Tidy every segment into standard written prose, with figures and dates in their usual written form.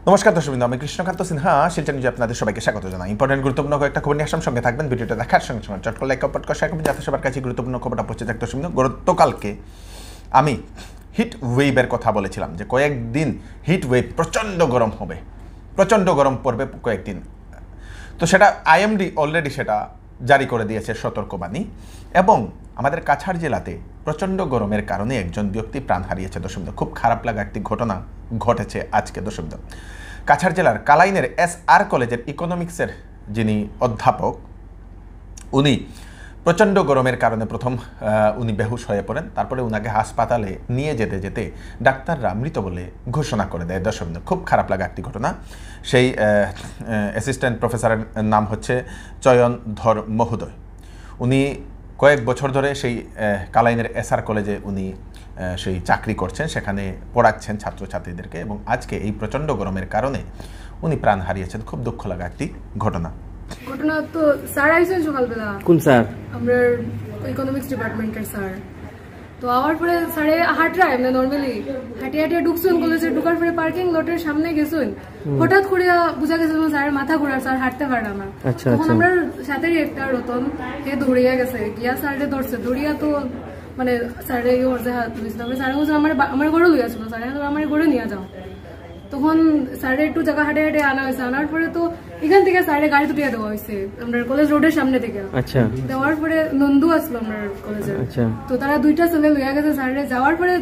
নমস্কার দর্শকবৃন্দ, আমি কৃষ্ণকান্ত সিনহা শিলচর নিউজে আপনাদের সবাইকে স্বাগত জানাই। ইম্পর্টেন্ট গুরুত্বপূর্ণ কয়েকটা খবর নিয়ে আসার সঙ্গে থাকবেন। ভিডিওটা দেখার সঙ্গে সঙ্গে চট করে লাইক কমেন্ট করে শেয়ার করবেন যাতে সবার কাছে গুরুত্বপূর্ণ খবরটা পৌঁছে যায়। দর্শকবৃন্দ, গতকালকে আমি হিট ওয়েভের কথা বলেছিলাম যে কয়েকদিন হিট ওয়েভ প্রচণ্ড গরম হবে, প্রচণ্ড গরম পড়বে কয়েকদিন। তো সেটা আইএমডি অলরেডি সেটা জারি করে দিয়েছে সতর্কবাণী, এবং আমাদের কাছাড় জেলাতে প্রচণ্ড গরমের কারণে একজন ব্যক্তি প্রাণ হারিয়েছে। দর্শকবৃন্দ, খুব খারাপ লাগা একটি ঘটনা ঘটেছে আজকে। দর্শকবৃন্দ, কাছাড় জেলার কালাইনের SR কলেজের ইকোনমিক্সের যিনি অধ্যাপক, উনি প্রচণ্ড গরমের কারণে প্রথম উনি বেহুশ হয়ে পড়েন। তারপরে উনাকে হাসপাতালে নিয়ে যেতে যেতে ডাক্তাররা মৃত বলে ঘোষণা করে দেয়। দর্শকবৃন্দ, খুব খারাপ লাগা একটি ঘটনা। সেই অ্যাসিস্ট্যান্ট প্রফেসরের নাম হচ্ছে চয়নধর মহোদয়। উনি কয়েক বছর ধরে সেই কালাইনের SR কলেজে উনি সেই চাকরি করছেন, সেখানে পড়াচ্ছেন ছাত্রছাত্রীদেরকে, এবং আজকে এই প্রচণ্ড গরমের কারণে উনি প্রাণ হারিয়েছেন। খুব দুঃখ লাগা একটি ঘটনা। ঘটনা তো স্যার আইছেন সকালবেলা। কোন স্যার? আমরা ইকোনমিক্স ডিপার্টমেন্টের স্যার। তো আওয়ার পরে স্যারে হাঁটরা এমনি নর্মালি হাঁটিয়ে হাঁটিয়ে ঢুকছেন কলেজে। ঢুকার পরে পার্কিং লটের সামনে গেছেন, হঠাৎ করে বুঝা গেছে স্যারের মাথা ঘোরার, স্যার হাঁটতে পারলাম না। তখন আমরা সাথেই একটা রতন হে দৌড়িয়া গেছে, গিয়া স্যারে ধরছে। দৌড়িয়া তো মানে স্যারে ওর যে হাত ধরেছিল, স্যারে বলছে আমার ঘরে লইয়া ছিল, স্যারে আমার ঘরে নিয়ে যাও। তখন স্যারে একটু জায়গা হাঁটে হাঁটে আনা হয়েছে। আনার পরে তো এখান থেকে স্যারে গাড়ি তুটিয়ে দেওয়া হয়েছে আমরা কলেজ রোডের সামনে থেকে। আচ্ছা। দেওয়ার পরে নন্দু আসলো আমরা কলেজে। তো তারা দুইটা ছেলে লইয়া গেছে স্যারে। যাওয়ার পরে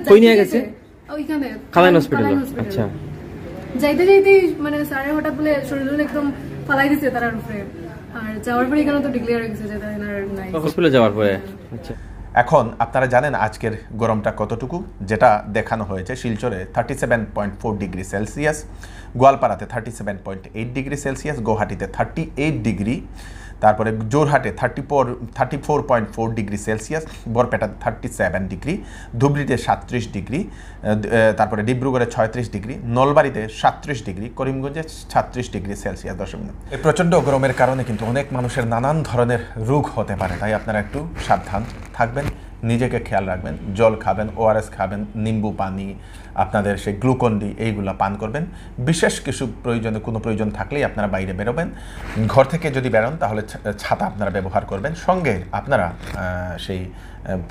ওইখানে কালাইন হসপিটাল। আচ্ছা। যাইতে যাইতেই মানে স্যারে হঠাৎ বলে শরীর একদম ফালাই দিছে তার উপরে। আর যাওয়ার পরে এখানে তো ডিক্লেয়ার হয়ে গেছে যে তার নাই হসপিটালে যাওয়ার পরে। আচ্ছা। এখন আপনারা জানেন আজকের গরমটা কতটুকু, যেটা দেখানো হয়েছে শিলচরে 37.4 ডিগ্রি সেলসিয়াস, গোয়ালপাড়াতে 37.8 ডিগ্রি সেলসিয়াস, গুয়াহাটিতে 38 ডিগ্রি, তারপরে জোরহাটে 34.4 ডিগ্রি সেলসিয়াস, বরপেটাতে 37 ডিগ্রি, ধুবড়িতে 37 ডিগ্রি, তারপরে ডিব্রুগড়ে 36 ডিগ্রি, নলবাড়িতে 37 ডিগ্রি, করিমগঞ্জে 36 ডিগ্রি সেলসিয়াস। দর্শক, এই প্রচণ্ড গরমের কারণে কিন্তু অনেক মানুষের নানান ধরনের রোগ হতে পারে, তাই আপনারা একটু সাবধান থাকবেন, নিজেকে খেয়াল রাখবেন, জল খাবেন, ORS খাবেন, নিম্বু পানি, আপনাদের সেই গ্লুকন-ডি এইগুলো পান করবেন। বিশেষ কিছু কোনো প্রয়োজন থাকলেই আপনারা বাইরে বেরোবেন। ঘর থেকে যদি বেরোন তাহলে ছাতা আপনারা ব্যবহার করবেন। সঙ্গে আপনারা সেই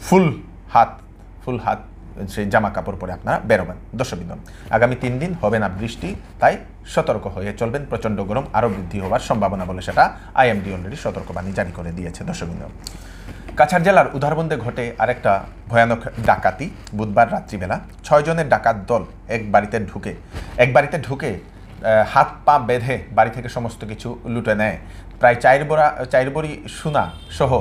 ফুল হাত সেই জামা কাপড় পরে আপনারা বেরোবেন। দর্শকবৃন্দ, আগামী 3 দিন হবে না বৃষ্টি, তাই সতর্ক হয়ে চলবেন। প্রচণ্ড গরম আরও বৃদ্ধি হওয়ার সম্ভাবনা বলে সেটা আইএমডি অলরেডি সতর্কবাণী জারি করে দিয়েছে। দর্শকবৃন্দ, কাছাড় জেলার উধারবন্দে ঘটে আরেকটা ভয়ানক ডাকাতি। বুধবার রাত্রিবেলা 6 জনের ডাকাত দল এক বাড়িতে ঢুকে হাত পা বেঁধে বাড়ি থেকে সমস্ত কিছু লুটে নেয়। প্রায় 4 বড়ি সোনা সহ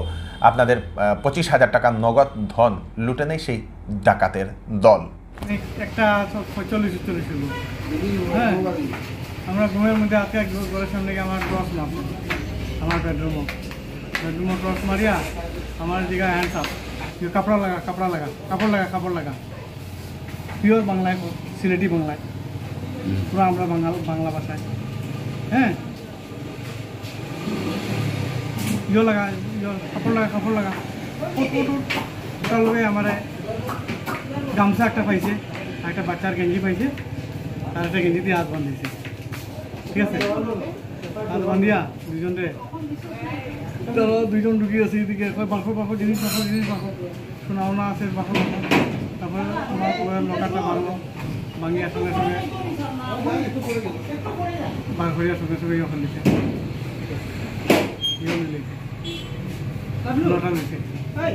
আপনাদের 25,000 টাকা নগদ ধন লুটে নেয় সেই ডাকাতের দল। একটা 45 ছিল। হ্যাঁ, আমরা ঘুমের মধ্যে আজকে ঘরের সামনে গিয়ে আমার ক্রস মারল, আমার বেডরুমও ক্রস মারিয়া আমার দিকে হ্যান্ডস আপ, কাপড় লাগা পিওর বাংলায়, সিলেটি বাংলায়, পুরো আমরা বাংলা ভাষায়। হ্যাঁ, কাপড় লাগা ওটার লগে আমার গামছা একটা পাইছে, একটা বাচ্চার গেঞ্জি পাইছে, আর একটা গেঞ্জি দিয়ে হাত বান্ধিয়েছে। ঠিক আছে, হাত বান্ধিয়া দুইজন ঢুকিয়ে আছে এদিকে, বাঁকো জিনিস বাঁকো, সোনা আছে বাঁকো। তারপরে আমার লকারটা ভাঙলো, ভাঙিয়ার সঙ্গে বার করিয়ার সঙ্গে ওখান দিচ্ছে লটা নিচ্ছে।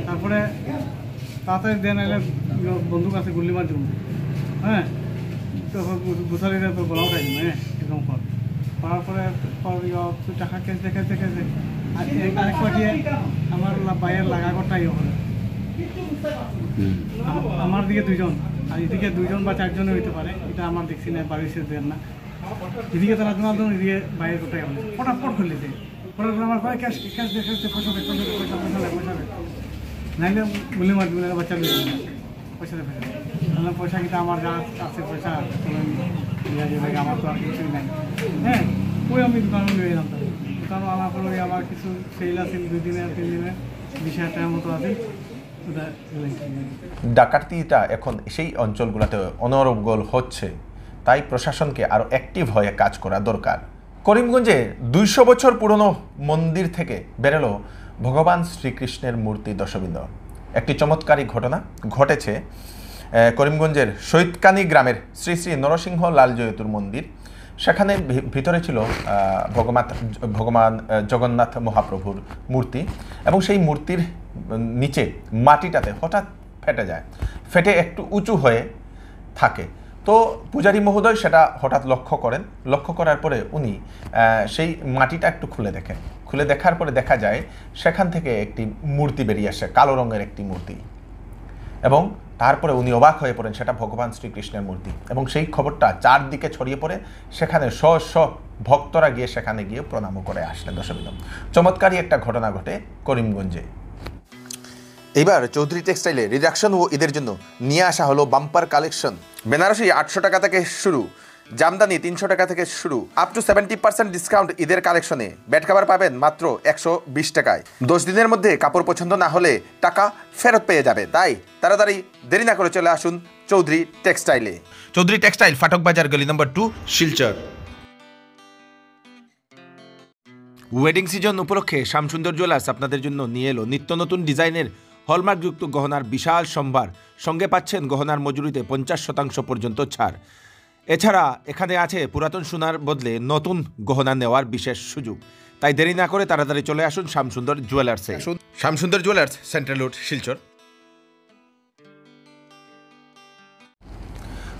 তারপরে তাড়াতাড়ি দেন এলে বন্দুক আছে, গুল্লি মার জন্য। হ্যাঁ, তখন গোসালিরা তো গলাও খাই হ্যাঁ একদম করার পরে টাকা কেস দেখে আর আরেক পাঠিয়ে আমার বাইরের লাগাগরটা হলে আমার দিকে 2 জন, আর এদিকে 2 জন বা 4 জনে হইতে পারে, এটা আমার দেখছি না, বাড়িতে দেন না। এদিকে তারা জনার্দন, এদিকে বাইরে কোটাই হলে ফটাফট খুলেছে। আমার ভাই ক্যাশ পয়সা নাইলে গুলি মার দিবে, বাচ্চা পয়সা পয়সা কিন্তু আমার যা আছে পয়সা আমার তো আর কিছুই নাই। হ্যাঁ, ওই আমি দোকানে নিয়ে এলাম। দোকানে আনার পরে আমার কিছু সেল আছে 2 দিনের 3 দিনের 20,000 টাকার মতো আছে। ডাকাতিটা এখন সেই অঞ্চলগুলোতে অনর্গল হচ্ছে। তাই প্রশাসনকে আরও অ্যাক্টিভ হয়ে কাজ করা দরকার। করিমগঞ্জে 200 বছর পুরনো মন্দির থেকে বেরোলো ভগবান শ্রীকৃষ্ণের মূর্তি। দর্শকবৃন্দ, একটি চমৎকারী ঘটনা ঘটেছে করিমগঞ্জের শহীদকানি গ্রামের শ্রী শ্রী নরসিংহ লাল জয়তুর মন্দির। সেখানে ভিতরে ছিল ভগবান জগন্নাথ মহাপ্রভুর মূর্তি, এবং সেই মূর্তির নিচে মাটিটাতে হঠাৎ ফেটে যায়, ফেটে একটু উঁচু হয়ে থাকে। তো পূজারী মহোদয় সেটা হঠাৎ লক্ষ্য করেন। লক্ষ্য করার পরে উনি সেই মাটিটা একটু খুলে দেখেন। খুলে দেখার পরে দেখা যায় সেখান থেকে একটি মূর্তি বেরিয়ে আসে, কালো রঙের একটি মূর্তি, এবং তারপরে উনি অবাক হয়ে পড়েন, সেটা ভগবান শ্রীকৃষ্ণের মূর্তি। এবং সেই খবরটা চারদিকে ছড়িয়ে পড়ে, সেখানে শ ভক্তরা গিয়ে সেখানে গিয়ে প্রণামও করে আসলেন। দর্শকবৃন্দ, চমৎকারী একটা ঘটনা ঘটে করিমগঞ্জে। এবার চৌধুরী টেক্সটাইলে রিডাকশন ও ঈদের জন্য নিয়ে আসা হলো বাম্পার কালেকশন। বেনারসি 800 টাকা থেকে শুরু, জামদানি 300 টাকা থেকে শুরু, আপ টু 70% ডিসকাউন্ট ঈদের কালেকশনে। বেড কভার পাবেন মাত্র 120 টাকায়। 10 দিনের মধ্যে কাপড় পছন্দ না হলে টাকা ফেরত পেয়ে যাবে। তাই তাড়াতাড়ি দেরি না করে চলে আসুন চৌধুরী টেক্সটাইলে। চৌধুরী টেক্সটাইল, ফাটক বাজার, গলি নম্বর 2, শিলচর। ওয়েডিং সিজন উপলক্ষে শ্যামসুন্দর জুয়েলার্স আপনাদের জন্য নিয়ে এলো নিত্য নতুন ডিজাইনের হলমার্কযুক্ত গহনার বিশাল সম্ভার। সঙ্গে পাচ্ছেন গহনার মজুরিতে 50% পর্যন্ত ছাড়। এছাড়া এখানে আছে পুরাতন সোনার বদলে নতুন গহনা নেওয়ার বিশেষ সুযোগ। তাই দেরি না করে তাড়াতাড়ি চলে আসুন শ্যামসুন্দর জুয়েলার্সে। Shyamsundar jewellers, central road, Silchar.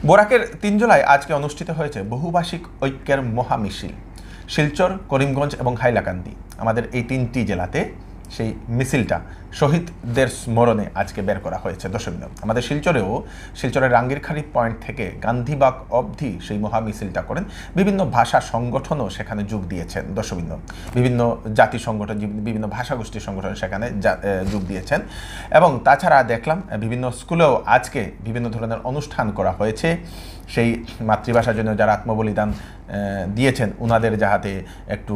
বরাকের 3 জুলাই আজকে অনুষ্ঠিত হয়েছে বহুভাষিক ঐক্যের মহামিছিল। শিলচর, করিমগঞ্জ এবং হাইলাকান্দি, আমাদের এই 3টি জেলাতে সেই মিছিলটা শহীদদের স্মরণে আজকে বের করা হয়েছে। দর্শকবৃন্দ, আমাদের শিলচরের রাঙ্গিরখাড়ি পয়েন্ট থেকে গান্ধীবাগ অবধি সেই মহা মিছিলটা করেন। বিভিন্ন ভাষা সংগঠনও সেখানে যোগ দিয়েছেন। দর্শকবৃন্দ, বিভিন্ন জাতি সংগঠন, বিভিন্ন ভাষাগোষ্ঠীর সংগঠন সেখানে যোগ দিয়েছেন। এবং তাছাড়া দেখলাম বিভিন্ন স্কুলেও আজকে বিভিন্ন ধরনের অনুষ্ঠান করা হয়েছে। সেই মাতৃভাষার জন্য যারা আত্মবলিদান দিয়েছেন ওনাদের যাহাতে একটু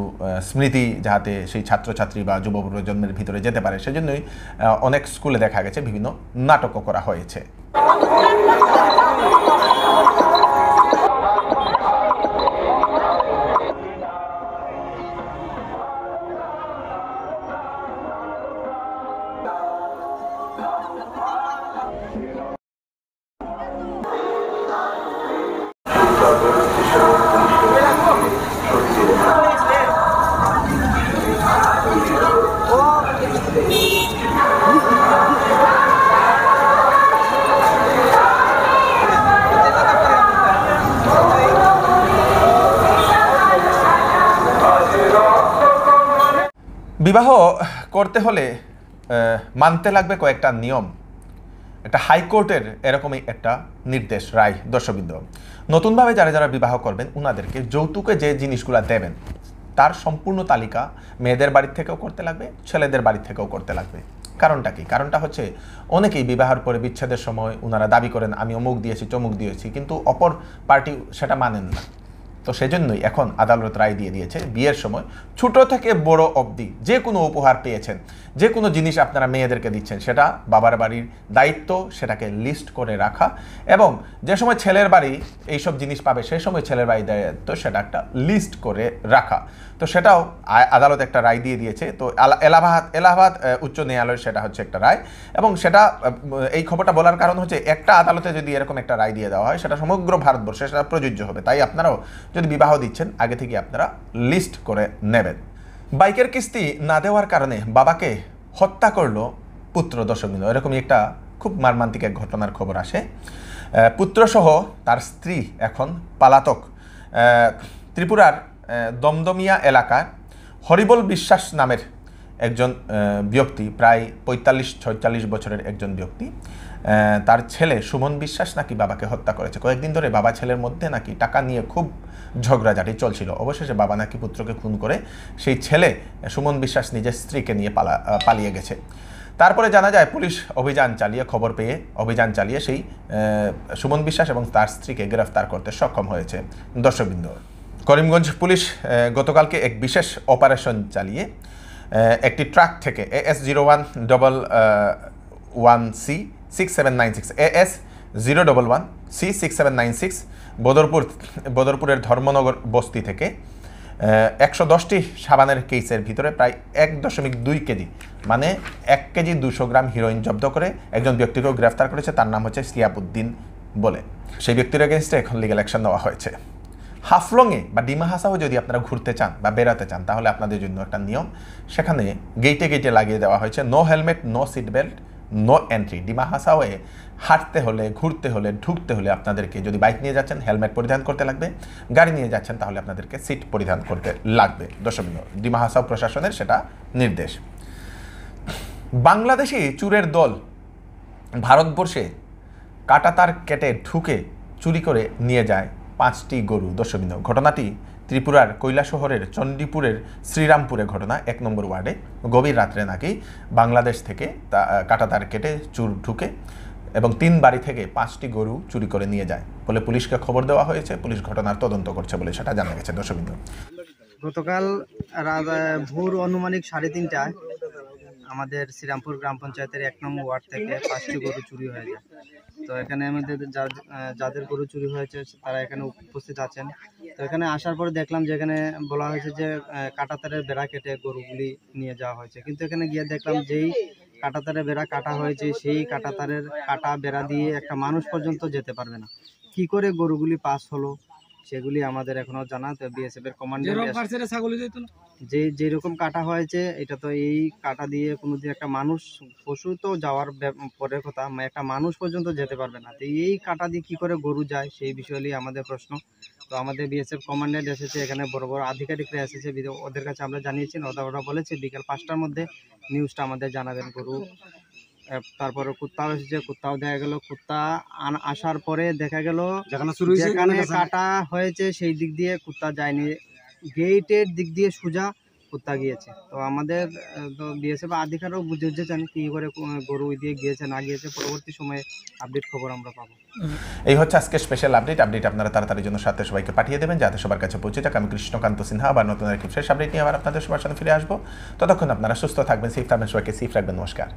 স্মৃতি যাহাতে সেই ছাত্রছাত্রী বা যুব প্রজন্মের ভিতরে যেতে পারে, সেজন্যই অনেক স্কুলে দেখা গেছে বিভিন্ন নাটকও করা হয়েছে। বিবাহ করতে হলে মানতে লাগবে কয়েকটা নিয়ম। একটা হাইকোর্টের এরকমই একটা নির্দেশ, রায়। দর্শকবৃন্দ, নতুনভাবে যারা বিবাহ করবেন ওনাদেরকে যৌতুকে যে জিনিসগুলো দেবেন তার সম্পূর্ণ তালিকা মেয়েদের বাড়ি থেকেও করতে লাগবে, ছেলেদের বাড়ি থেকেও করতে লাগবে। কারণটা কি? কারণটা হচ্ছে অনেকেই বিবাহের পরে বিচ্ছেদের সময় ওনারা দাবি করেন আমি অমুক দিয়েছি, চমুক দিয়েছি, কিন্তু অপর পার্টি সেটা মানেন না। তো সেজন্যই এখন আদালত রায় দিয়ে দিয়েছে বিয়ের সময় ছোট থেকে বড় অবধি যে কোনো উপহার পেয়েছেন, যে কোনো জিনিস আপনারা মেয়েদেরকে দিচ্ছেন, সেটা বাবার বাড়ির দায়িত্ব সেটাকে লিস্ট করে রাখা, এবং যে সময় ছেলের বাড়ি এইসব জিনিস পাবে সেই সময় ছেলের বাড়ির দায়িত্ব সেটা একটা লিস্ট করে রাখা। তো সেটাও আদালত একটা রায় দিয়ে দিয়েছে। তো এলাহাবাদ উচ্চ ন্যায়ালয়ের সেটা হচ্ছে একটা রায়, এবং সেটা এই খবরটা বলার কারণ হচ্ছে একটা আদালতে যদি এরকম একটা রায় দিয়ে দেওয়া হয় সেটা সমগ্র ভারতবর্ষে সেটা প্রযোজ্য হবে। তাই আপনারাও যদি বিবাহ দিচ্ছেন আগে থেকে আপনারা লিস্ট করে নেবেন। বাইকের কিস্তি না দেওয়ার কারণে বাবাকে হত্যা করলো পুত্র। দর্শকবৃন্দ, এরকমই একটা খুব মর্মান্তিক এক ঘটনার খবর আসে। পুত্রসহ তার স্ত্রী এখন পলাতক। ত্রিপুরার দমদমিয়া এলাকার হরিবল বিশ্বাস নামের একজন ব্যক্তি, প্রায় 45-46 বছরের একজন ব্যক্তি, তার ছেলে সুমন বিশ্বাস নাকি বাবাকে হত্যা করেছে। কয়েকদিন ধরে বাবা ছেলের মধ্যে নাকি টাকা নিয়ে খুব ঝগড়াঝাটি চলছিল। অবশেষে বাবা নাকি পুত্রকে খুন করে সেই ছেলে সুমন বিশ্বাস নিজের স্ত্রীকে নিয়ে পালিয়ে গেছে। তারপরে জানা যায় পুলিশ খবর পেয়ে অভিযান চালিয়ে সেই সুমন বিশ্বাস এবং তার স্ত্রীকে গ্রেফতার করতে সক্ষম হয়েছে। দর্শকবৃন্দ, করিমগঞ্জ পুলিশ গতকালকে এক বিশেষ অপারেশন চালিয়ে একটি ট্রাক থেকে AS011C6796 বদরপুরের ধর্মনগর বস্তি থেকে 110টি সাবানের কেসের ভিতরে প্রায় 1.2 কেজি মানে 1 কেজি 200 গ্রাম হিরোইন জব্দ করে একজন ব্যক্তিকেও গ্রেফতার করেছে। তার নাম হচ্ছে সিয়াবুদ্দিন বলে। সেই ব্যক্তির এগেনস্টে এখন লিগ্যাল অ্যাকশন নেওয়া হয়েছে। হাফলংয়ে বা ডিমা হাসাও যদি আপনারা ঘুরতে চান বা বেড়াতে চান তাহলে আপনাদের জন্য একটা নিয়ম, সেখানে গেটে গেটে লাগিয়ে দেওয়া হয়েছে no helmet, no seat belt, no entry. Dima হাসাওয়ে হাঁটতে হলে, ঘুরতে হলে, ঢুকতে হলে আপনাদেরকে, যদি বাইক নিয়ে যাচ্ছেন হেলমেট পরিধান করতে লাগবে, গাড়ি নিয়ে যাচ্ছেন তাহলে আপনাদেরকে সিট পরিধান করতে লাগবে। দর্শকবৃন্দ, ডিমা হাসাও প্রশাসনের সেটা নির্দেশ। বাংলাদেশি চুরের দল ভারতবর্ষে কাঁটাতার কেটে ঢুকে চুরি করে নিয়ে যায় 5টি গরু। দর্শকবৃন্দ, ঘটনাটি ত্রিপুরার কৈলাসহরের চণ্ডীপুরের শ্রীরামপুরে ঘটনা, 1 নম্বর ওয়ার্ডে। গভীর রাত্রে নাকি বাংলাদেশ থেকে কাঁটাতার কেটে চুর ঢুকে এবং 3 বাড়ি থেকে 5টি গরু চুরি করে নিয়ে যায় বলে পুলিশকে খবর দেওয়া হয়েছে। পুলিশ ঘটনার তদন্ত করছে বলে সেটা জানা গেছে। দর্শকবৃন্দ, গতকাল ভোর আনুমানিক 3:30টায় আমাদের শ্রীরামপুর গ্রাম পঞ্চায়েতের 1 নম্বর ওয়ার্ড থেকে 5টি গরু চুরি হয়ে যায়। তো এখানে আমাদের যাদের গরু চুরি হয়েছে তারা এখানে উপস্থিত আছেন। তো এখানে আসার পরে দেখলাম যে এখানে বলা হয়েছে যে কাঁটাতারের বেড়া কেটে গরুগুলি নিয়ে যাওয়া হয়েছে, কিন্তু এখানে গিয়ে দেখলাম যেই কাঁটাতারের বেড়া কাটা হয়েছে সেই কাঁটাতারের কাটা বেড়া দিয়ে একটা মানুষ পর্যন্ত যেতে পারবে না। কি করে গরুগুলি পাস হলো সেগুলি আমাদের এখনো জানা। তো বিএসএফ এর কমান্ডার যেরকম কাটা হয়েছে, এটা তো এই কাটা দিয়ে কোনোদিন একটা মানুষ, পশু তো যাওয়ার পরের কথা, একটা মানুষ পর্যন্ত যেতে পারবে না। তো এই কাটা দিয়ে কি করে গরু যায় সেই বিষয়টি আমাদের প্রশ্ন। তো আমাদের বিএসএফ কমান্ডেন্ট এসেছে, এখানে বড় বড় আধিকারিকরা এসেছে, ওদের কাছে আমরা জানিয়েছি। ওরা বলেছে বিকাল 5টার মধ্যে নিউজটা আমাদের জানাবেন গরু। তারপরে কুত্তাও এসেছে, কুত্তাও দেখা গেল। কুত্তা আসার পরে দেখা গেল যেখানে কাটা হয়েছে সেই দিক দিয়ে কুত্তা যায়নি, গেটের দিক দিয়ে সোজা কুত্তা গিয়েছে। তো আমাদের বিএসএফ আধিকারিকও বুঝেছেন কি করে গরু দিয়ে গিয়েছে না গিয়েছে। পরবর্তী সময়ে আপডেট খবর আমরা পাবো। এই হচ্ছে আজকে স্পেশাল আপডেট। আপনারা তাড়াতাড়ির জন্য সাথে সবাইকে পাঠিয়ে দেবেন যাতে সবার কাছে পৌঁছে যাক। আমি কৃষ্ণকান্ত সিনহা আবার নতুন একটি ফ্রেশ আপডেট নিয়ে আবার আপনাদের সবার সাথে ফিরে আসবো। ততক্ষণ আপনারা সুস্থ থাকবেন, সেফ থাকবেন, সবাইকে সেফ রাখবেন। নমস্কার।